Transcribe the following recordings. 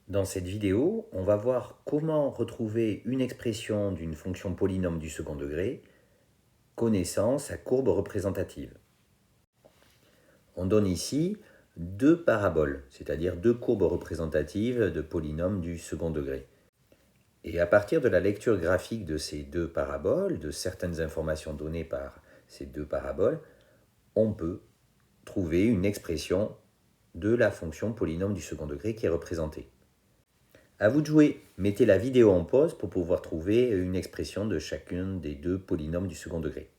Dans cette vidéo, on va voir comment retrouver une expression d'une fonction polynôme du second degré connaissant sa courbe représentative. On donne ici deux paraboles, c'est-à-dire deux courbes représentatives de polynômes du second degré. Et à partir de la lecture graphique de ces deux paraboles, de certaines informations données par ces deux paraboles, on peut trouver une expression de la fonction polynôme du second degré qui est représentée. À vous de jouer. Mettez la vidéo en pause pour pouvoir trouver une expression de chacun des deux polynômes du second degré.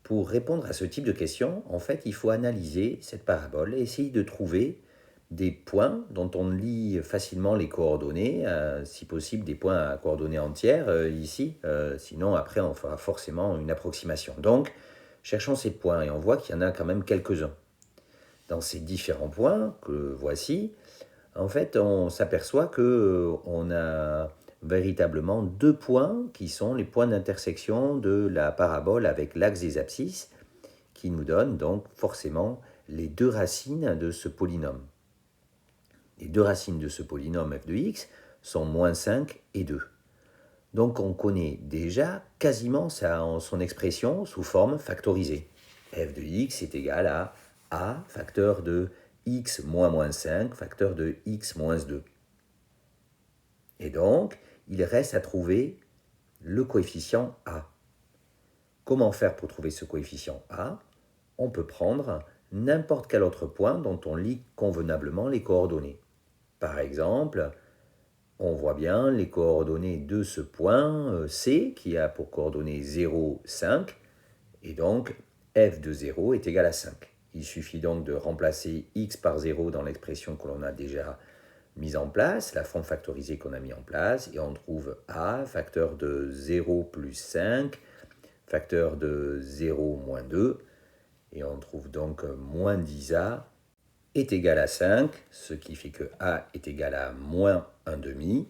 Pour répondre à ce type de question, en fait, il faut analyser cette parabole et essayer de trouver des points dont on lit facilement les coordonnées, si possible des points à coordonnées entières ici, sinon après on fera forcément une approximation. Donc, cherchons ces points et on voit qu'il y en a quand même quelques-uns. Dans ces différents points que voici, en fait, on s'aperçoit qu'on a véritablement deux points qui sont les points d'intersection de la parabole avec l'axe des abscisses, qui nous donnent donc forcément les deux racines de ce polynôme. Les deux racines de ce polynôme f de x sont moins 5 et 2. Donc on connaît déjà quasiment son expression sous forme factorisée. F de x est égal à a facteur de x moins moins 5 facteur de x moins 2. Et donc, il reste à trouver le coefficient a. Comment faire pour trouver ce coefficient a? On peut prendre n'importe quel autre point dont on lit convenablement les coordonnées. Par exemple, on voit bien les coordonnées de ce point C qui a pour coordonnées 0, 5, et donc f de 0 est égal à 5. Il suffit donc de remplacer x par 0 dans l'expression que l'on a déjà mise en place, la forme factorisée qu'on a mis en place, et on trouve a, facteur de 0 plus 5, facteur de 0 moins 2, et on trouve donc moins 10a est égal à 5, ce qui fait que a est égal à moins 1 demi.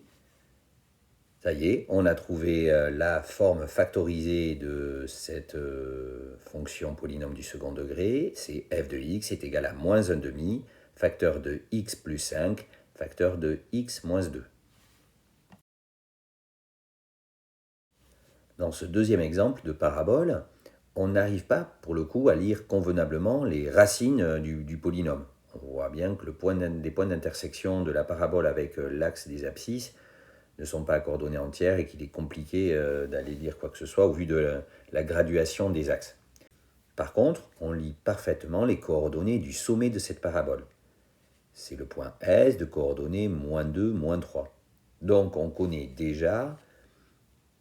Ça y est, on a trouvé la forme factorisée de cette fonction polynôme du second degré. C'est f de x est égal à moins 1 demi, facteur de x plus 5, facteur de x moins 2. Dans ce deuxième exemple de parabole, on n'arrive pas, pour le coup, à lire convenablement les racines du polynôme. On voit bien que les points d'intersection de la parabole avec l'axe des abscisses ne sont pas à coordonnées entières et qu'il est compliqué d'aller lire quoi que ce soit au vu de la graduation des axes. Par contre, on lit parfaitement les coordonnées du sommet de cette parabole. C'est le point S de coordonnées moins 2, moins 3. Donc on connaît déjà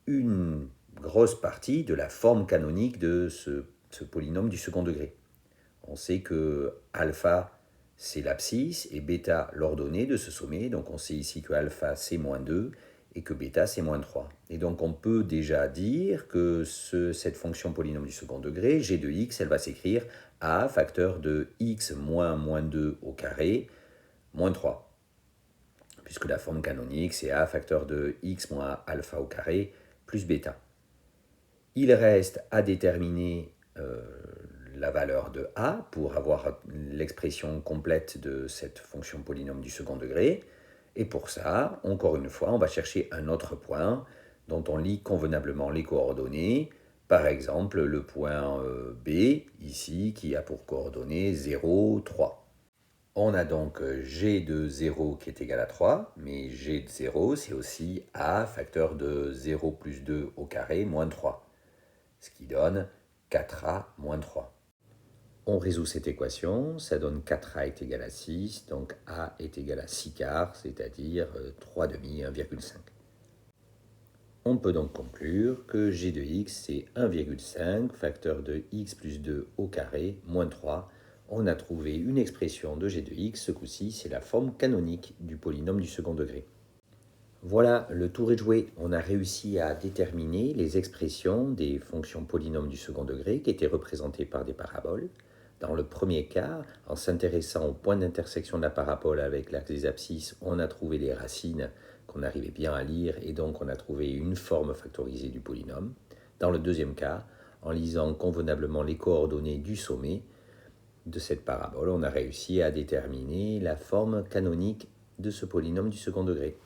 une grosse partie de la forme canonique de ce polynôme du second degré. On sait que alpha c'est l'abscisse et bêta l'ordonnée de ce sommet, donc on sait ici que alpha c'est moins 2 et que bêta c'est moins 3. Et donc on peut déjà dire que cette fonction polynôme du second degré, g de x, elle va s'écrire a facteur de x moins moins 2 au carré moins 3. Puisque la forme canonique c'est a facteur de x moins alpha au carré plus bêta. Il reste à déterminer la valeur de a pour avoir l'expression complète de cette fonction polynôme du second degré. Et pour ça, encore une fois, on va chercher un autre point dont on lit convenablement les coordonnées. Par exemple, le point B, ici, qui a pour coordonnées 0, 3. On a donc g de 0 qui est égal à 3, mais g de 0, c'est aussi a facteur de 0 plus 2 au carré moins 3, ce qui donne 4a moins 3. On résout cette équation, ça donne 4a est égal à 6, donc a est égal à 6 quarts, c'est-à-dire 3 demi, 1,5. On peut donc conclure que g de x c'est 1,5 facteur de x plus 2 au carré moins 3. On a trouvé une expression de g de x, ce coup-ci c'est la forme canonique du polynôme du second degré. Voilà, le tour est joué. On a réussi à déterminer les expressions des fonctions polynômes du second degré qui étaient représentées par des paraboles. Dans le premier cas, en s'intéressant au point d'intersection de la parabole avec l'axe des abscisses, on a trouvé les racines qu'on arrivait bien à lire et donc on a trouvé une forme factorisée du polynôme. Dans le deuxième cas, en lisant convenablement les coordonnées du sommet de cette parabole, on a réussi à déterminer la forme canonique de ce polynôme du second degré.